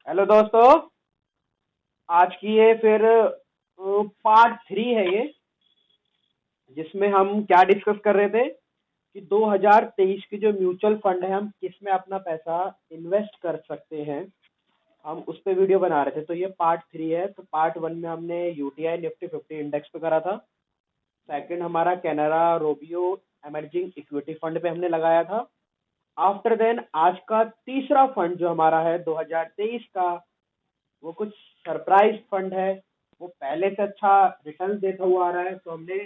Hello दोस्तों। आज की ये फिर पार्ट 3 है ये, जिसमें हम क्या डिस्कस कर रहे थे कि 2023 की जो म्यूचुअल फंड है, हम किस में अपना पैसा इन्वेस्ट कर सकते हैं। हम उस पे वीडियो बना रहे थे, तो ये पार्ट 3 है। तो पार्ट 1 में हमने यूटीआई निफ्टी 50 इंडेक्स पे करा था। सेकंड हमारा Canara Rovio emerging equity fund पे हमने लगाया था। आफ्टर देन आज का तीसरा फंड जो हमारा है 2023 का, वो कुछ सरप्राइज फंड है। वो पहले से अच्छा रिटर्न देता हुआ आ रहा है, तो हमने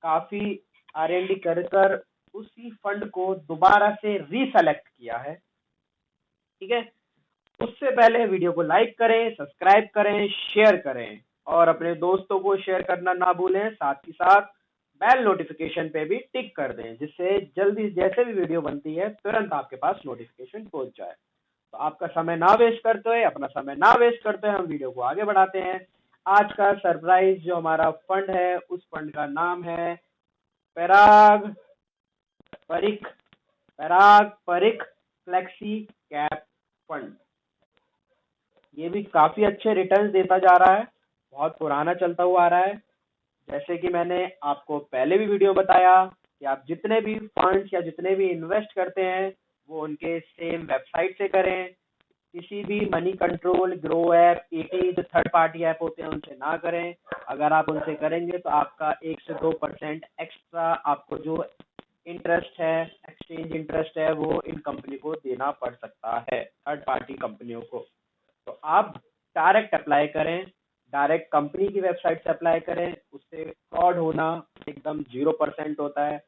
काफी R&D कर कर उसी फंड को दोबारा से रीसेलेक्ट किया है। ठीक है। उससे पहले वीडियो को लाइक करें, सब्सक्राइब करें, शेयर करें और अपने दोस्तों को शेयर करना ना भूलें। साथ ही साथ बेल नोटिफिकेशन पे भी टिक कर दें, जिससे जल्दी जैसे भी वीडियो बनती है तुरंत आपके पास नोटिफिकेशन पहुंच जाए। तो आपका समय ना वेस्ट करते हुए, अपना समय ना वेस्ट करते हुए हम वीडियो को आगे बढ़ाते हैं। आज का सरप्राइज जो हमारा फंड है, उस फंड का नाम है पराग परिक पराग परिक फ्लेक्सी कैप फंड। ये भी काफी अच्छे रिटर्न्स देता जा रहा है, बहुत पुराना चलता हुआ आ रहा है। जैसे कि मैंने आपको पहले भी वीडियो बताया कि आप जितने भी फंड्स या जितने भी इन्वेस्ट करते हैं, वो उनके सेम वेबसाइट से करें। किसी भी money control, grow app, eighty जो थर्ड पार्टी ऐप होते हैं उनसे ना करें। अगर आप उनसे करेंगे तो आपका 1 से 2% एक्स्ट्रा आपको जो इंटरेस्ट है, एक्सचेंज इंटरेस्ट है, वो इन कंपनी को देना पड़ सकता है, थर्ड पार्टी कंपनियों को। तो आप डायरेक्ट अप्लाई करें, डायरेक्ट कंपनी की वेबसाइट से अप्लाई करें। उससे फ्रॉड होना एकदम 0% होता है।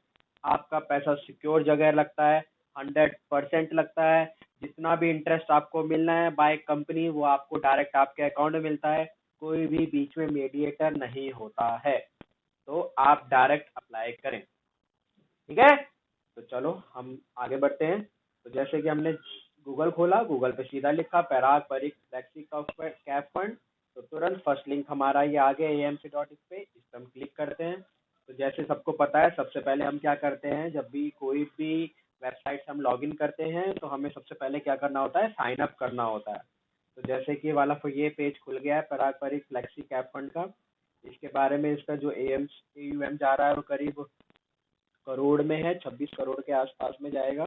आपका पैसा सिक्योर जगह लगता है, 100% लगता है। जितना भी इंटरेस्ट आपको मिलना है बाय कंपनी, वो आपको डायरेक्ट आपके अकाउंट में मिलता है। कोई भी बीच में मीडिएटर नहीं होता है। तो आप डायरेक्ट अप्लाई करें। ठीक है। तो चलो हम आगे बढ़ते हैं। तो जैसे कि हमने गूगल खोला, गूगल पे सीधा लिखा पराग परिक फ्लेक्सी कैप फंड, तो तुरंत फर्स्ट लिंक हमारा ये आ गया amc.in पे। इस पर हम क्लिक करते हैं। तो जैसे सबको पता है, सबसे पहले हम क्या करते हैं, जब भी कोई भी वेबसाइट से हम लॉगिन करते हैं तो हमें सबसे पहले क्या करना होता है, साइन अप करना होता है। तो जैसे कि ये पेज खुल गया है पराग परिक फ्लेक्सी कैप फंड का। इसके बारे में इसका जो AUM जा रहा है वो करीब करोड़ में है, 26 करोड़ के आसपास में जाएगा।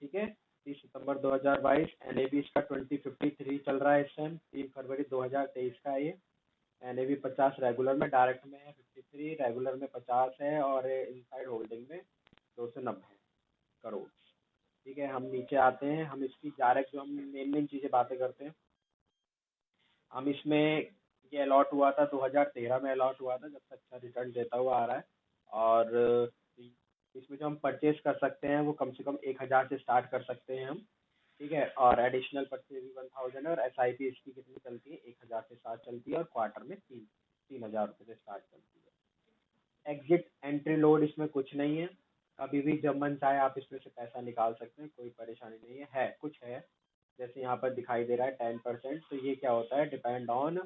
ठीक है। 30 सितंबर 2022। NAV इसका 2053 चल रहा है इस टाइम। 3 फरवरी 2023 का है ये। NAV 50 रेगुलर में, डायरेक्ट में है 53, रेगुलर में 50 है और इनसाइड होल्डिंग में 290 करोड़। ठीक है। हम नीचे आते हैं, हम इसकी डायरेक्ट जो हम मेन मेन चीज़ें बातें करते हैं। हम इसमें ये अलॉट हुआ था 2013 में अलॉट हुआ था, जब से अच्छा रिटर्न देता हुआ आ रहा है। और इसमें जो हम परचेज कर सकते हैं वो कम से कम 1,000 से स्टार्ट कर सकते हैं हम। ठीक है। और एडिशनल परचेज भी 1,000 है। और SIP इसकी कितनी चलती है, 1,000 से स्टार्ट चलती है और क्वार्टर में 3,000 रुपये से स्टार्ट चलती है। एग्जिट एंट्री लोड इसमें कुछ नहीं है। कभी भी जब मन चाहे आप इसमें से पैसा निकाल सकते हैं, कोई परेशानी नहीं है कुछ है। जैसे यहाँ पर दिखाई दे रहा है 10%। तो ये क्या होता है, डिपेंड ऑन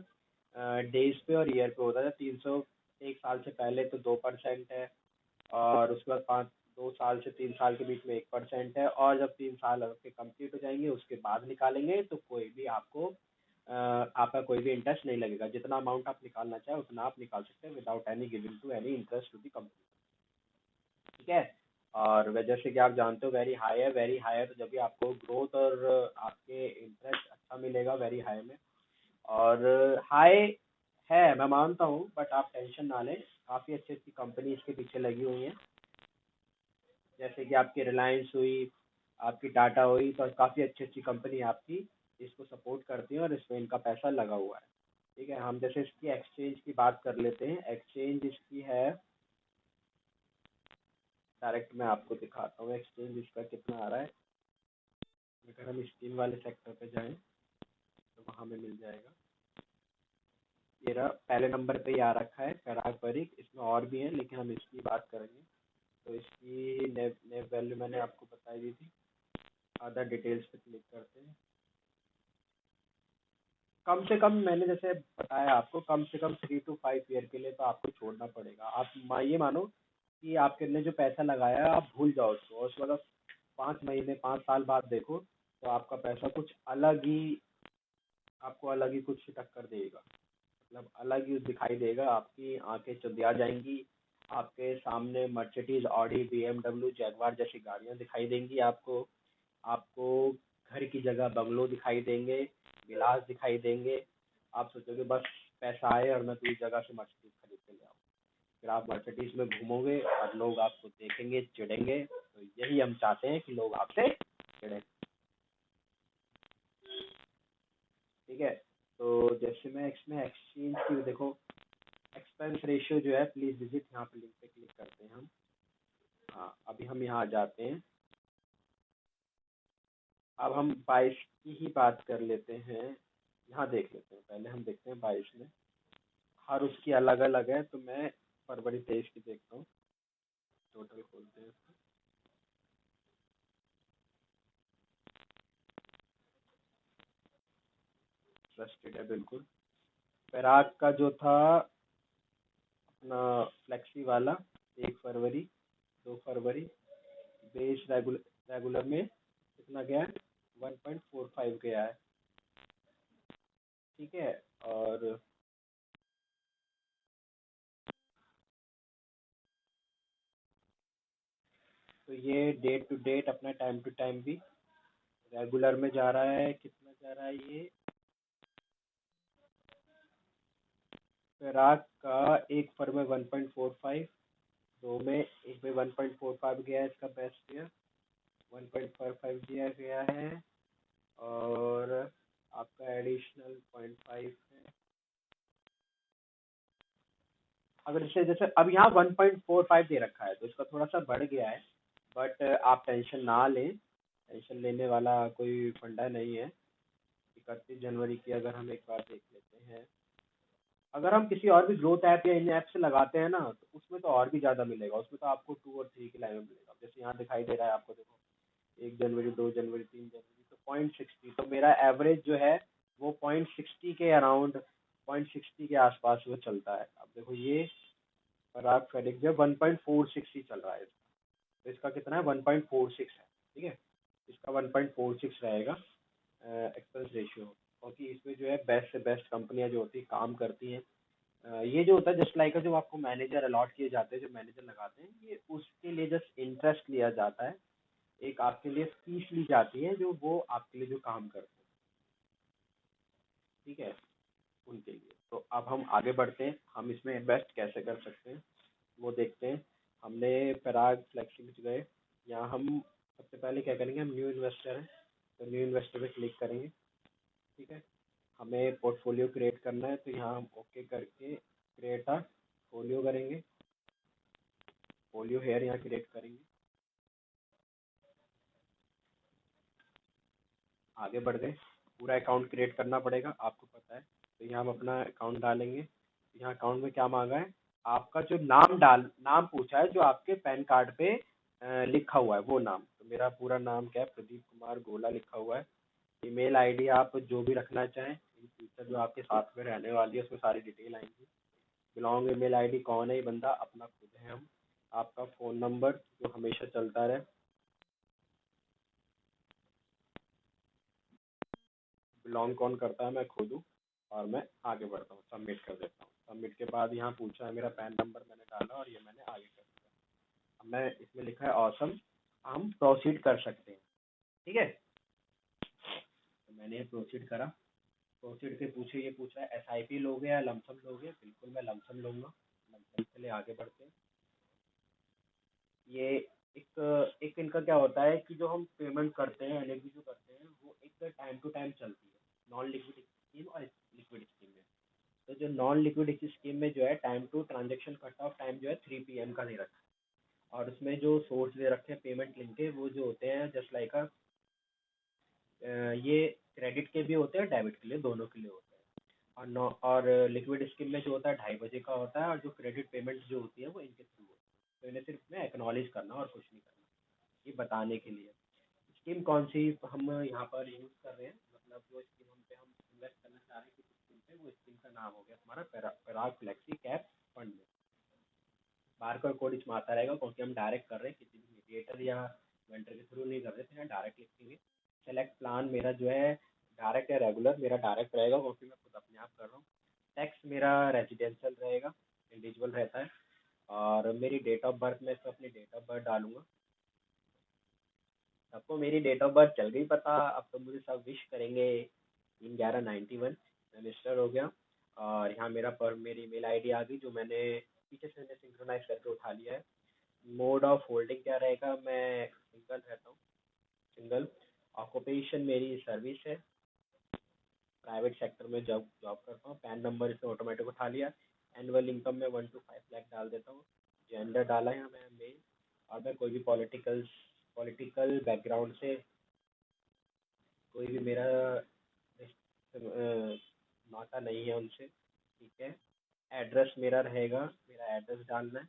डेज पे और ईयर पे होता है। 301 साल से पहले तो 2% है, और उसके बाद 2 साल से 3 साल के बीच में 1% है, और जब 3 साल आपके कंप्लीट हो जाएंगे उसके बाद निकालेंगे तो कोई भी आपका कोई भी इंटरेस्ट नहीं लगेगा। जितना अमाउंट आप निकालना चाहे उतना आप निकाल सकते हैं without any giving to any interest to the company. ठीक है। और जैसे कि आप जानते हो वेरी हाई है, वेरी हाई है, तो जब भी आपको ग्रोथ और आपके इंटरेस्ट अच्छा मिलेगा वेरी हाई में। और हाई है, मैं मानता हूँ, बट आप टेंशन ना लें। काफ़ी अच्छी अच्छी कंपनी इसके पीछे लगी हुई है। जैसे कि आपकी रिलायंस हुई, आपकी टाटा हुई, तो काफ़ी अच्छी अच्छी कंपनी आपकी इसको सपोर्ट करती है और इसमें इनका पैसा लगा हुआ है। ठीक है। हम जैसे इसकी एक्सचेंज की बात कर लेते हैं। एक्सचेंज इसकी है, डायरेक्ट मैं आपको दिखाता हूँ एक्सचेंज इसका कितना आ रहा है। अगर हम स्टीम वाले सेक्टर पे जाएं तो वहाँ में मिल जाएगा। ये रहा, पहले नंबर पे ही आ रखा है पराग परिक। इसमें और भी हैं लेकिन हम इसकी बात करेंगे। तो इसकी नेव वैल्यू मैंने आपको बताई दी थी। अदर डिटेल्स पे क्लिक करते हैं। कम से कम मैंने जैसे बताया आपको, कम से कम 3 to 5 ईयर के लिए तो आपको छोड़ना पड़ेगा। आप ये मानो कि आपके ने जो पैसा लगाया है आप भूल जाओ उसको, और उसके बाद 5 महीने 5 साल बाद देखो तो आपका पैसा कुछ अलग ही आपको अलग ही कुछ टक्कर देगा, मतलब अलग ही दिखाई देगा, आपकी आंखें चौंधिया जाएंगी। आपके सामने मर्सिडीज, ऑडी, बीएमडब्ल्यू, जैगवार जैसी गाड़ियां दिखाई देंगी आपको। आपको घर की जगह बंगलो दिखाई देंगे, विलास दिखाई देंगे। आप सोचोगे बस पैसा आए और मैं पूरी जगह से मर्सिडीज खरीद के ले आऊँ। फिर आप मर्सिडीज में घूमोगे और लोग आपको देखेंगे, चिढ़ेंगे। तो यही हम चाहते हैं कि लोग आपसे चिढ़ें। ठीक है। तो जैसे मैं इसमें एक्सचेंज की देखो, एक्सपेंस रेशियो जो है, प्लीज विजिट, यहाँ पे लिंक पे क्लिक करते हैं हम। हाँ, अभी हम यहाँ आ जाते हैं। अब हम 22 की ही बात कर लेते हैं। यहाँ देख लेते हैं, पहले हम देखते हैं 22 में। हर उसकी अलग अलग है, तो मैं फरवरी 23 की देखता हूँ। टोटल खोलते हैं। ट्रस्टेड है बिल्कुल। पैराग का जो था अपना फ्लेक्सी वाला, 1 फरवरी, 2 फरवरी, बेस रेगुलर में कितना गया है, 1.45 गया है। ठीक है। और तो ये डेट टू डेट अपना टाइम टू टाइम भी रेगुलर में जा रहा है। कितना जा रहा है ये पैराग का, 1 फर में 1.45, 2 में, 1 में 1.45 गया है, इसका बेस्ट ईयर 1.45 दिया गया है। और आपका एडिशनल 0.5 है। अगर जैसे जैसे अब यहाँ 1.45 दे रखा है, तो इसका थोड़ा सा बढ़ गया है। बट आप टेंशन ना लें, टेंशन लेने वाला कोई फंडा नहीं है। 31 जनवरी की अगर हम एक बार देख लेते हैं, अगर हम किसी और भी ग्रोथ ऐप या इन ऐप से लगाते हैं ना, तो उसमें तो और भी ज़्यादा मिलेगा। उसमें तो आपको 2 और 3 के लाइन में मिलेगा। जैसे यहाँ दिखाई दे रहा है आपको, देखो 1 जनवरी, 2 जनवरी, 3 जनवरी, तो 0.60। तो मेरा एवरेज जो है वो 0.60 के अराउंड, 0.60 के आसपास वो चलता है। अब देखो ये पराग फेडिक जो 1.46 ही चल रहा है। तो इसका कितना है, 1.46 है। ठीक है, इसका 1.46 रहेगा एक्सपेंस रेशियो, क्योंकि इसमें जो है बेस्ट से बेस्ट कंपनियां जो होती काम करती हैं। ये जो होता है जस्ट लाइक जो आपको मैनेजर अलॉट किए जाते हैं, जो मैनेजर लगाते हैं, ये उसके लिए जस्ट इंटरेस्ट लिया जाता है। एक आपके लिए फीस ली जाती है, जो वो आपके लिए जो काम करते हैं। ठीक है, उनके लिए। तो अब हम आगे बढ़ते हैं, हम इसमें इन्वेस्ट कैसे कर सकते हैं वो देखते हैं। हमने पराग फ्लेक्सी में गए, यहाँ हम सबसे पहले क्या करेंगे, हम न्यू इन्वेस्टर हैं, तो न्यू इन्वेस्टर पे क्लिक करेंगे। ठीक है, हमें पोर्टफोलियो क्रिएट करना है, तो यहाँ हम ओके करके क्रिएट अ फोलियो करेंगे। फोलियो हेयर यहाँ क्रिएट करेंगे। आगे बढ़ गए, पूरा अकाउंट क्रिएट करना पड़ेगा, आपको पता है। तो यहाँ हम अपना अकाउंट डालेंगे। यहाँ अकाउंट में क्या मांगा है, आपका जो नाम पूछा है, जो आपके पैन कार्ड पे लिखा हुआ है वो नाम। तो मेरा पूरा नाम क्या है, प्रदीप कुमार गोला लिखा हुआ है। ईमेल आईडी आप जो भी रखना चाहें, इन फ्यूचर जो आपके साथ में रहने वाली है उसमें सारी डिटेल आएंगी। बिलोंग ईमेल आईडी कौन है, ये बंदा अपना खुद है हम। आपका फ़ोन नंबर जो हमेशा चलता रहे, बिलोंग कौन करता है, मैं खुद हूँ। और मैं आगे बढ़ता हूँ, सबमिट कर देता हूँ। सबमिट के बाद यहाँ पूछा है, मेरा पैन नंबर मैंने डाला और ये मैंने आगे कर दिया। अब मैं इसमें लिखा है ऑसम, हम प्रोसीड कर सकते हैं। ठीक है, तो मैंने ये प्रोसीड करा। प्रोसीड के पूछे, ये पूछा है एसआईपी लोगे या लमसम लोगे। बिल्कुल मैं लमसम लूंगा। लमसम के लिए आगे बढ़ते हैं। ये एक एक इनका क्या होता है कि जो हम पेमेंट करते हैं, एलएलबी जो करते हैं, वो एक टाइम टू टाइम चलती है, नॉन लिक्विड स्कीम और लिक्विड स्कीम में। तो जो नॉन लिक्विड स्कीम में जो है time to transaction cut off time जो है 3 PM का दे रखा है। और उसमें जो सोर्स दे रखे हैं पेमेंट लिंक के, वो जो होते हैं जस्ट लाइक ये क्रेडिट के भी होते हैं, डेबिट के लिए, दोनों के लिए होते हैं। और लिक्विड स्कीम में जो होता है 2:30 बजे का होता है, और जो क्रेडिट पेमेंट जो होती है वो इनके थ्रू होती है। तो इन्हें सिर्फ में एक्नॉलेज करना और कुछ नहीं करना, ये बताने के लिए। स्कीम कौन सी हम यहाँ पर यूज़ कर रहे हैं, मतलब जो स्कीम हम पे हम इन्वेस्ट करना चाह रहे हैं किसी स्कीम पे, वो स्कीम का नाम हो गया हमारा पराग फ्लेक्सी कैप फंड में। बार का कोड इसमें आता रहेगा, क्योंकि हम डायरेक्ट कर रहे हैं, किसी भी मीडिएटर या वेंडर के थ्रू नहीं कर रहे थे, यहाँ डायरेक्ट लिखेंगे। सेलेक्ट प्लान मेरा जो है डायरेक्ट या रेगुलर, मेरा डायरेक्ट रहेगा क्योंकि मैं खुद अपने आप कर रहा हूँ। टैक्स मेरा रेजिडेंशियल रहेगा, इंडिविजुअल रहता है। और मेरी डेट ऑफ बर्थ, मैं इसमें अपनी डेट ऑफ बर्थ डालूंगा। सबको मेरी डेट ऑफ बर्थ चल गई पता, अब तो मुझे सब विश करेंगे। 3/11/91 मैं मिस्टर हो गया। और यहाँ मेरी मेल आईडी आ गई, जो मैंने पीछे से सिंक्रोनाइज करके उठा लिया है। मोड ऑफ होल्डिंग क्या रहेगा, मैं सिंगल रहता हूँ, सिंगल। ऑक्यूपेशन मेरी सर्विस है, प्राइवेट सेक्टर में जॉब जॉब करता हूँ। पैन नंबर इसने ऑटोमेटिक उठा लिया। एनुअल इनकम में 1 to 5 लाख डाल देता हूँ। जेंडर डाला है मैं मेल। और मैं कोई भी पॉलिटिकल बैकग्राउंड से, कोई भी मेरा नाता नहीं है उनसे, ठीक है। एड्रेस मेरा रहेगा, मेरा एड्रेस डालना है।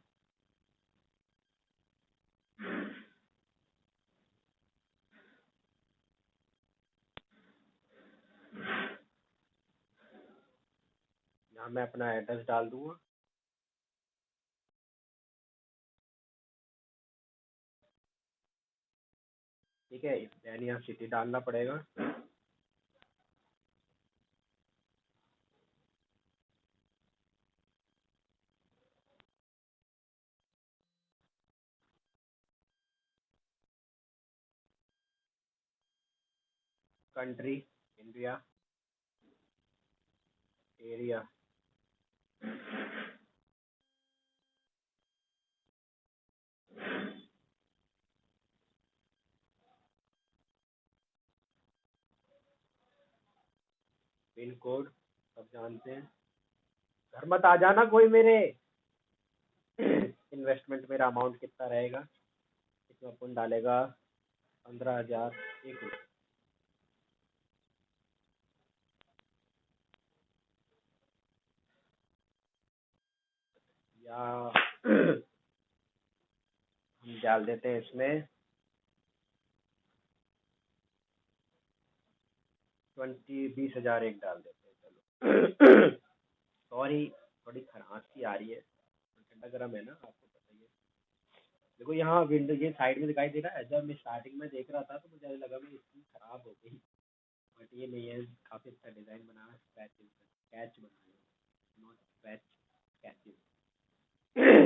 यहाँ मैं अपना एड्रेस डाल दूंगा। ठीक है, यानी यहाँ सिटी डालना पड़ेगा। Country India, area pin code सब जानते हैं। घर मत आ जाना कोई मेरे। इन्वेस्टमेंट मेरा अमाउंट कितना रहेगा, इसमें अपन डालेगा 15,000 एक रुपये। या हम डाल देते हैं इसमें 20,000 एक डाल देते हैं, चलो। सॉरी, थोड़ी खराश सी आ रही है, ठंडा गर्म है ना, आपको पता ही है। देखो यहाँ विंडो ये साइड में दिखाई दे रहा है, जब मैं स्टार्टिंग में देख रहा था तो मुझे लगा मैं इसकी खराब हो गई, बट ये नहीं है। काफ़ी अच्छा डिज़ाइन बना है, स्केच बना है, नॉट स्क्रैच, स्केचेस।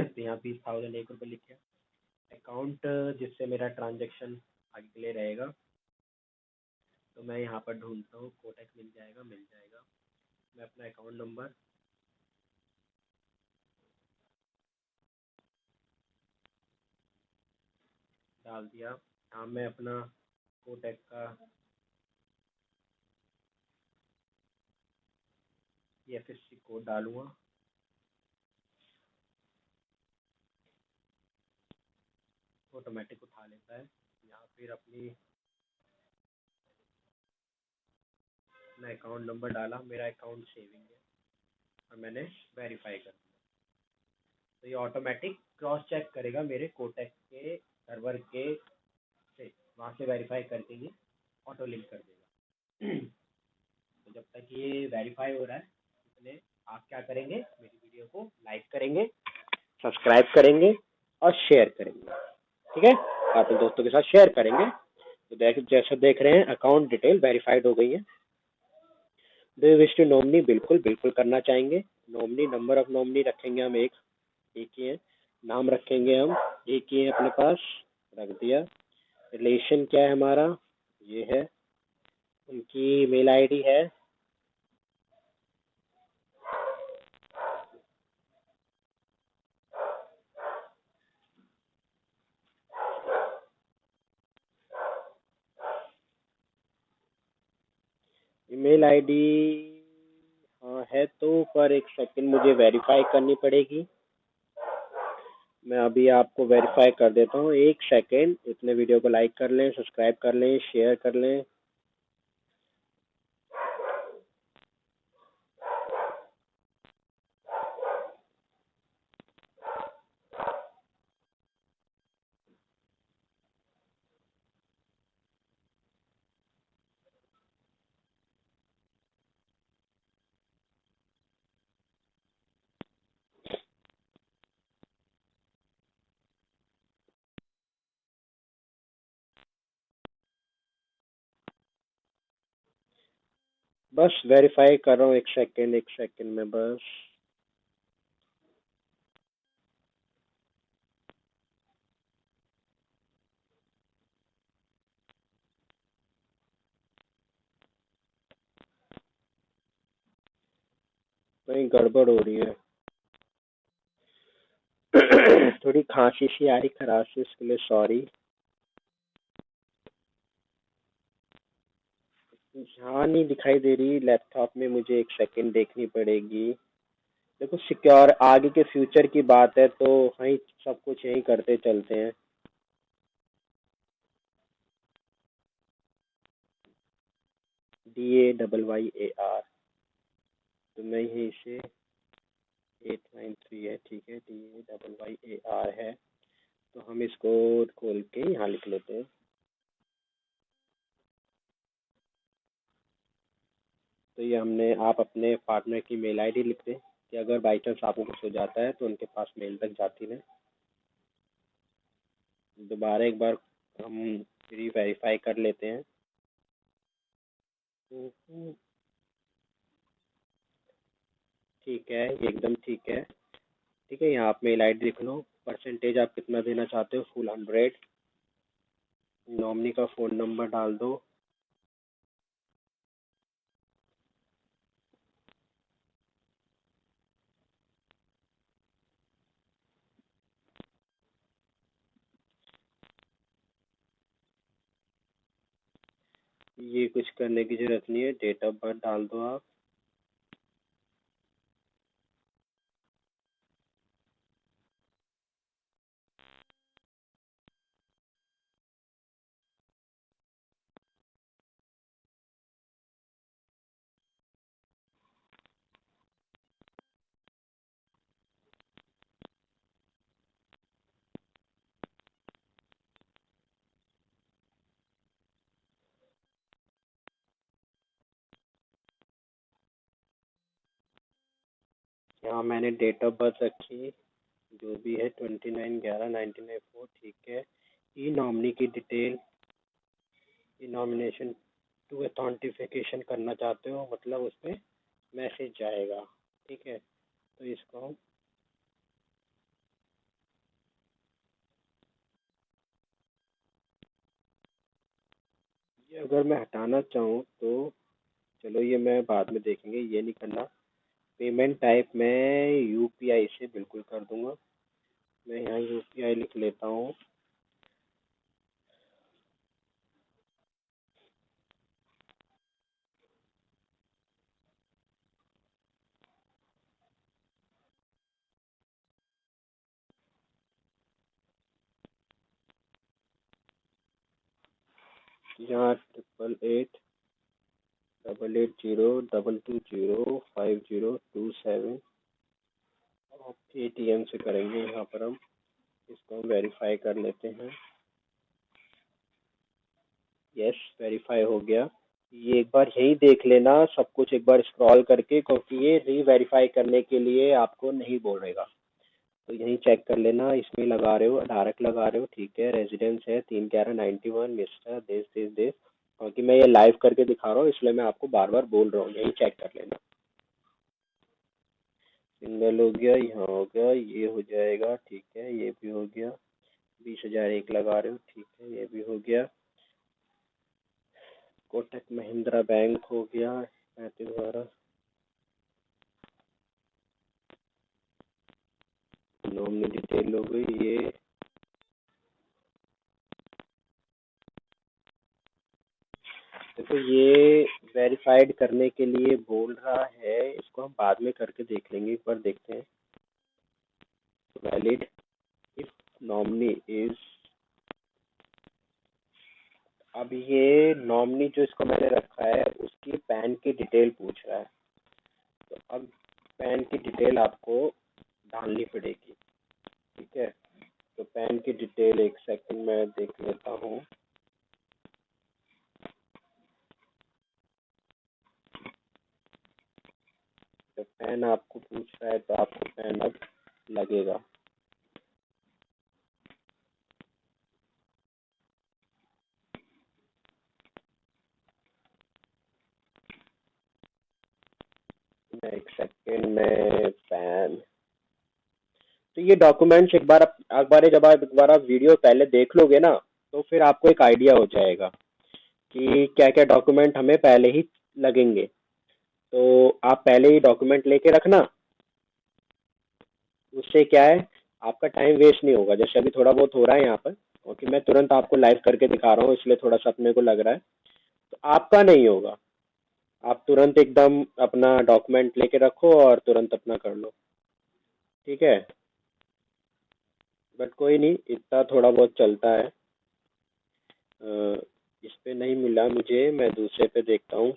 तो यहाँ 20,000 एक रुपये लिखे। अकाउंट जिससे मेरा ट्रांजेक्शन आगे के लिए रहेगा, तो मैं यहाँ पर ढूंढता हूँ, कोटक मिल जाएगा, मिल जाएगा। मैं अपना अकाउंट नंबर डाल दिया। यहाँ मैं अपना कोटक का CFSC कोड डालूंगा। ऑटोमेटिक उठा लेता है। यहाँ फिर अपना अकाउंट नंबर डाला, मेरा अकाउंट सेविंग है और मैंने वेरीफाई कर दिया। तो ये ऑटोमेटिक क्रॉस चेक करेगा मेरे कोटक के सर्वर के से, वहाँ से वेरीफाई करके ये ऑटो लिंक कर देगा। तो जब तक ये वेरीफाई हो रहा है, इसलिए आप क्या करेंगे, मेरी वीडियो को लाइक करेंगे, सब्सक्राइब करेंगे और शेयर करेंगे। ठीक है, अपने दोस्तों के साथ शेयर करेंगे। तो जैसे देख रहे हैं, अकाउंट डिटेल वेरीफाइड हो गई है। Do you wish to nominee, बिल्कुल बिल्कुल करना चाहेंगे। नॉमिनी, नंबर ऑफ नॉमिनी रखेंगे हम एक ही है। नाम रखेंगे हम एक ही है अपने पास, रख दिया। रिलेशन क्या है हमारा, ये है। उनकी मेल आईडी है, ईमेल आईडी हाँ है, तो पर एक सेकंड मुझे वेरीफाई करनी पड़ेगी। मैं अभी आपको वेरीफाई कर देता हूँ, एक सेकंड। इतने वीडियो को लाइक कर लें, सब्सक्राइब कर लें, शेयर कर लें। बस वेरीफाई कर रहा हूँ, एक सेकंड में बस। कहीं गड़बड़ हो रही है। थोड़ी खांसी सी आ रही, खराश से, इसके लिए सॉरी। यहाँ नहीं दिखाई दे रही लैपटॉप में, मुझे एक सेकंड देखनी पड़ेगी। देखो सिक्योर आगे के फ्यूचर की बात है तो वहीं सब कुछ यही करते चलते हैं। DAYYAR, तो मैं यही से 893 है, ठीक है, DAYYAR है। तो हम इसको खोल के यहाँ लिख लेते हैं। तो ये हमने, आप अपने पार्टनर की मेल आईडी लिख दें कि अगर बाई चांस आपको कुछ हो जाता है तो उनके पास मेल तक जाती है। दोबारा एक बार हम री वेरीफाई कर लेते हैं। ठीक है, ये एकदम ठीक है। ठीक है, यहाँ आप मेल आईडी लिख लो, परसेंटेज आप कितना देना चाहते हो, फुल 100। नॉमिनी का फ़ोन नंबर डाल दो। ये कुछ करने की ज़रूरत नहीं है, डेट ऑफ बर्थ डाल दो आप। यहाँ मैंने डेट ऑफ बर्थ रखी, जो भी है 29/11/1994, ठीक है। ई नॉमिनी की डिटेल, ई नॉमिनेशन टू अथेंटिफिकेशन करना चाहते हो, मतलब उस पर मैसेज जाएगा, ठीक है। तो इसको हम, ये अगर मैं हटाना चाहूँ तो चलो, ये मैं बाद में देखेंगे, ये नहीं करना। पेमेंट टाइप मैं यूपीआई से बिल्कुल कर दूंगा। मैं यहाँ यूपीआई लिख लेता हूँ। यहाँ 888802205027 पेटीएम से करेंगे। यहाँ पर हम इसको वेरीफाई कर लेते हैं। यस, वेरीफाई हो गया। ये एक बार यही देख लेना सब कुछ एक बार स्क्रॉल करके, क्योंकि ये री वेरीफाई करने के लिए आपको नहीं बोलेगा। तो यही चेक कर लेना, इसमें लगा रहे हो, डायरेक्ट लगा रहे हो, ठीक है। रेजिडेंस है 3/11/91, मिस्टर देश देश देश। क्योंकि मैं ये लाइव करके दिखा रहा हूँ, इसलिए मैं आपको बार बार बोल रहा हूँ, यही चेक कर लेना। सिंगल हो गया, यहाँ हो गया, ये हो जाएगा, ठीक है, ये भी हो गया। 20,001 लगा रहे हो, ठीक है, ये भी हो गया। कोटक महिंद्रा बैंक हो गया 35,12। नॉमिनी डिटेल हो गई ये। देखो ये वेरीफाइड करने के लिए बोल रहा है, इसको हम बाद में करके देख लेंगे, एक बार देखते हैं। वैलिड इफ नॉमिनी इज, अब ये नॉमिनी जो इसको मैंने रखा है उसकी पैन की डिटेल पूछ रहा है। तो अब पैन की डिटेल आपको डालनी पड़ेगी, ठीक है। तो पैन की डिटेल एक सेकंड में देख लेता हूँ। तो पैन आपको पूछ रहा है तो आपको पैन अब लगेगा। एक सेकेंड में पैन। तो ये डॉक्यूमेंट्स एक बार जब आप एक बार आप वीडियो पहले देख लोगे ना, तो फिर आपको एक आइडिया हो जाएगा कि क्या क्या डॉक्यूमेंट हमें पहले ही लगेंगे। तो आप पहले ही डॉक्यूमेंट लेके रखना। उससे क्या है, आपका टाइम वेस्ट नहीं होगा। जैसे अभी थोड़ा बहुत हो रहा है यहाँ पर, क्योंकि मैं तुरंत आपको लाइव करके दिखा रहा हूँ, इसलिए थोड़ा सा अपने को लग रहा है। तो आपका नहीं होगा, आप तुरंत एकदम अपना डॉक्यूमेंट लेके रखो और तुरंत अपना कर लो, ठीक है। बट कोई नहीं, इतना थोड़ा बहुत चलता है। इस पे नहीं मिला मुझे, मैं दूसरे पे देखता हूँ।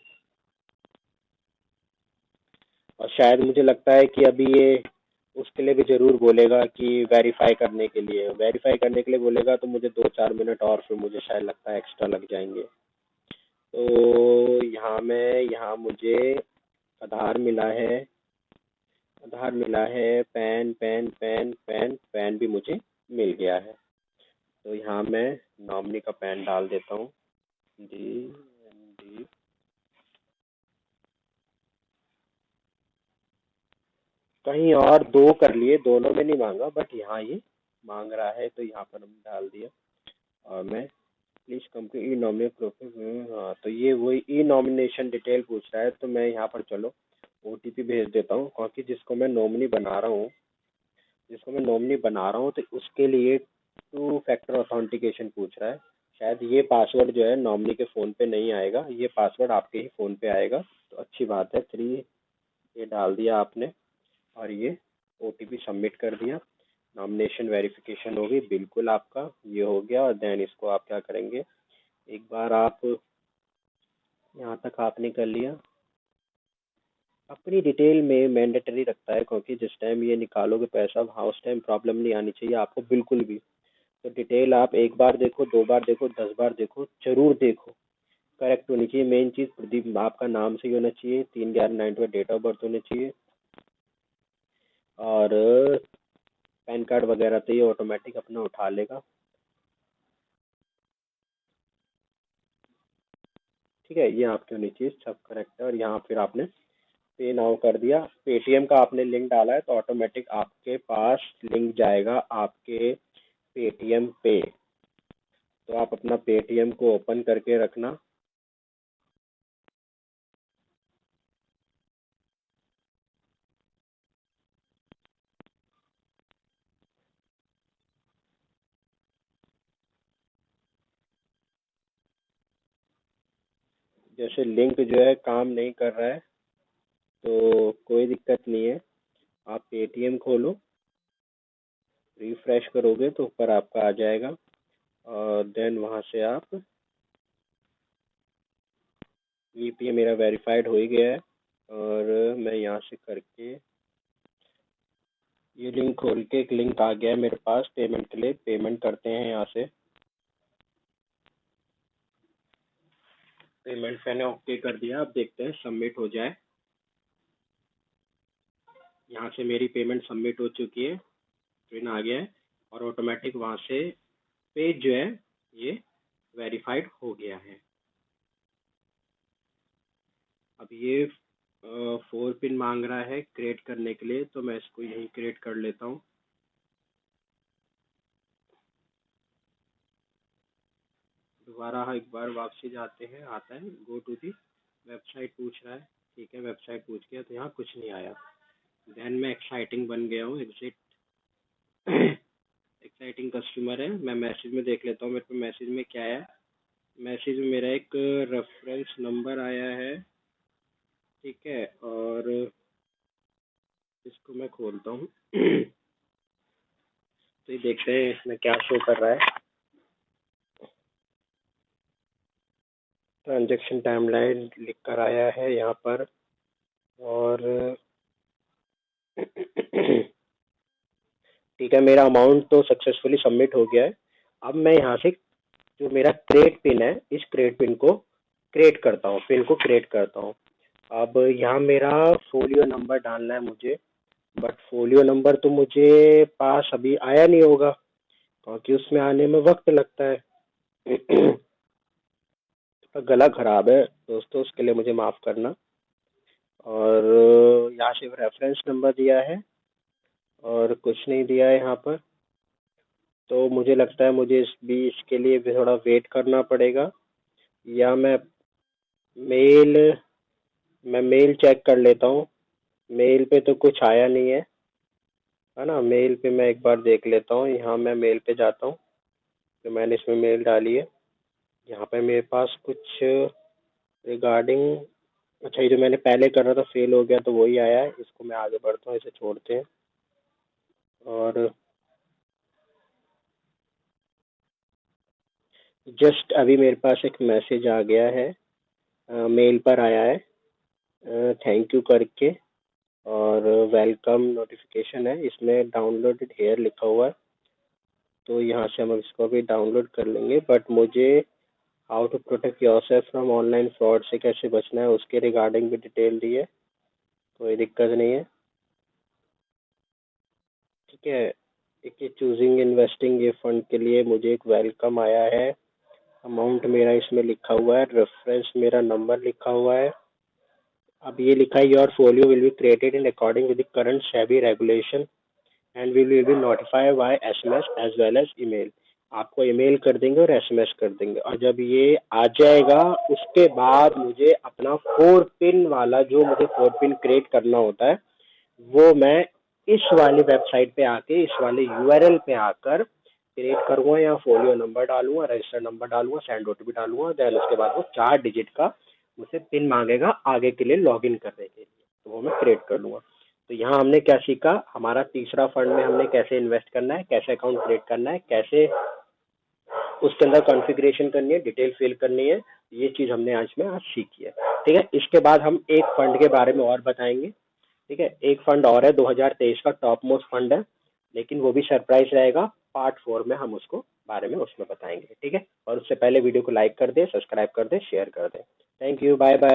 और शायद मुझे लगता है कि अभी ये उसके लिए भी ज़रूर बोलेगा कि वेरीफाई करने के लिए बोलेगा, तो मुझे 2-4 मिनट और फिर मुझे शायद लगता है एक्स्ट्रा लग जाएंगे। तो यहाँ मुझे आधार मिला है, pan pan pan pan pan भी मुझे मिल गया है। तो यहाँ मैं नॉमिनी का पैन डाल देता हूँ, डी। कहीं और दो कर लिए, दोनों में नहीं मांगा, बट यहाँ ये मांग रहा है तो यहाँ पर हम डाल दिया। और मैं please complete E nominate profile. हाँ, तो ये वही ई नॉमिनेशन डिटेल पूछ रहा है, तो मैं यहाँ पर चलो ओटीपी भेज देता हूँ, क्योंकि जिसको मैं नॉमिनी बना रहा हूँ तो उसके लिए 2 फैक्टर ऑथेंटिकेशन पूछ रहा है। शायद ये पासवर्ड जो है नॉमिनी के फ़ोन पे नहीं आएगा, ये पासवर्ड आपके ही फ़ोन पे आएगा। तो अच्छी बात है, 3 ये डाल दिया आपने और ये ओटीपी सबमिट कर दिया। नॉमिनेशन वेरिफिकेशन होगी, बिल्कुल आपका ये हो गया। और देन इसको आप क्या करेंगे, एक बार आप यहाँ तक आपने कर लिया। अपनी डिटेल में मैंडेटरी रखता है, क्योंकि जिस टाइम ये निकालोगे पैसा, वहाँ उस टाइम प्रॉब्लम नहीं आनी चाहिए आपको बिल्कुल भी। तो डिटेल आप एक बार देखो, 2 बार देखो, 10 बार देखो, जरूर देखो, करेक्ट होनी चाहिए। मेन चीज़ प्रदीप आपका नाम सही होना चाहिए, 3/11/92 डेट ऑफ बर्थ होना चाहिए। और पैन कार्ड वगैरह तो ये ऑटोमेटिक अपना उठा लेगा, ठीक है। ये आपकी होनी चाहिए, सब करेक्ट है। और यहाँ फिर आपने पे नाउ कर दिया, पेटीएम का आपने लिंक डाला है, तो ऑटोमेटिक आपके पास लिंक जाएगा आपके पेटीएम पे। तो आप अपना पेटीएम को ओपन करके रखना। जैसे लिंक जो है काम नहीं कर रहा है, तो कोई दिक्कत नहीं है, आप पेटीएम खोलो, रिफ्रेश करोगे तो ऊपर आपका आ जाएगा। और देन वहाँ से आप वीपीए मेरा वेरीफाइड हो ही गया है। और मैं यहाँ से करके ये लिंक खोल के, एक लिंक आ गया है मेरे पास पेमेंट के लिए, पेमेंट करते हैं यहाँ से। पेमेंट मैंने ओके कर दिया, अब देखते हैं सबमिट हो जाए। यहाँ से मेरी पेमेंट सबमिट हो चुकी है, स्क्रीन आ गया है। और ऑटोमेटिक वहाँ से पेज जो है ये वेरीफाइड हो गया है। अब ये 4 पिन मांग रहा है क्रिएट करने के लिए, तो मैं इसको यहीं क्रिएट कर लेता हूँ। दोबारा एक बार वापसी जाते हैं, आता है गो टू दी वेबसाइट पूछ रहा है, ठीक है। वेबसाइट पूछ गया तो यहाँ कुछ नहीं आया। देन मैं एक्साइटिंग बन गया हूँ, एग्जिट एक्साइटिंग कस्टमर है। मैं मैसेज में देख लेता हूँ मेरे को मैसेज में क्या है। मैसेज में मेरा एक रेफरेंस नंबर आया है, ठीक है। और इसको मैं खोलता हूँ तो ये देखते हैं इसमें क्या शो कर रहा है। ट्रांजैक्शन टाइमलाइन लिख कर आया है यहाँ पर। और ठीक है, मेरा अमाउंट तो सक्सेसफुली सबमिट हो गया है। अब मैं यहाँ से जो मेरा क्रिएट पिन है, इस क्रिएट पिन को क्रिएट करता हूँ, पिन को क्रिएट करता हूँ। अब यहाँ मेरा फोलियो नंबर डालना है मुझे, बट फोलियो नंबर तो मुझे पास अभी आया नहीं होगा, क्योंकि उसमें आने में वक्त लगता है तो गला खराब है दोस्तों, उसके लिए मुझे माफ़ करना। और यहाँ सिर्फ रेफरेंस नंबर दिया है और कुछ नहीं दिया है यहाँ पर। तो मुझे लगता है मुझे इसके लिए भी थोड़ा वेट करना पड़ेगा, या मेल मैं मेल चेक कर लेता हूँ। मेल पे तो कुछ आया नहीं है ना। मेल पे मैं एक बार देख लेता हूँ। यहाँ मैं मेल पे जाता हूँ, तो मैंने इसमें मेल डाली है। यहाँ पे मेरे पास कुछ रिगार्डिंग, अच्छा ये जो मैंने पहले कर रहा था फेल हो गया तो वही आया है। इसको मैं आगे बढ़ता हूँ, इसे छोड़ते हैं। और जस्ट अभी मेरे पास एक मैसेज आ गया है, मेल पर आया है, थैंक यू करके, और वेलकम नोटिफिकेशन है। इसमें डाउनलोडेड हेयर लिखा हुआ है, तो यहाँ से हम इसको भी डाउनलोड कर लेंगे। बट मुझे how to protect yourself from online fraud से कैसे बचना है उसके रिगार्डिंग भी डिटेल दी है, कोई दिक्कत नहीं है। ठीक है, देखिए चूजिंग इन्वेस्टिंग ये फंड के लिए मुझे एक वेलकम आया है। अमाउंट मेरा इसमें लिखा हुआ है, रेफरेंस मेरा नंबर लिखा हुआ है। अब ये लिखा है your folio will be created in according with the current SEBI regulation and we will be notify by SMS as well as email. आपको ईमेल कर देंगे और एसएमएस कर देंगे। और जब ये आ जाएगा उसके बाद मुझे अपना 4 पिन वाला, जो मुझे 4 पिन क्रिएट करना होता है, वो मैं इस वाली वेबसाइट पे आके, इस वाले यूआरएल पे आकर क्रिएट करूंगा। या फोलियो नंबर डालूंगा, रजिस्टर नंबर डालूंगा, सेंड ओटीपी डालूंगा, देन उसके बाद वो 4 डिजिट का मुझसे पिन मांगेगा आगे के लिए लॉगिन करने के लिए, तो वो मैं क्रिएट कर लूंगा। तो यहाँ हमने क्या सीखा, हमारा तीसरा फंड में हमने कैसे इन्वेस्ट करना है, कैसे अकाउंट क्रिएट करना है, कैसे उसके अंदर कॉन्फ़िगरेशन करनी है, डिटेल फिल करनी है। ये चीज़ हमने आज सीखी है। ठीक है, इसके बाद हम एक फंड के बारे में और बताएंगे। ठीक है, एक फंड और है 2023 का टॉप मोस्ट फंड है, लेकिन वो भी सरप्राइज रहेगा। पार्ट 4 में हम उसको बारे में उसमें बताएंगे। ठीक है, और उससे पहले वीडियो को लाइक कर दे, सब्सक्राइब कर दे, शेयर कर दे। Thank you, bye bye.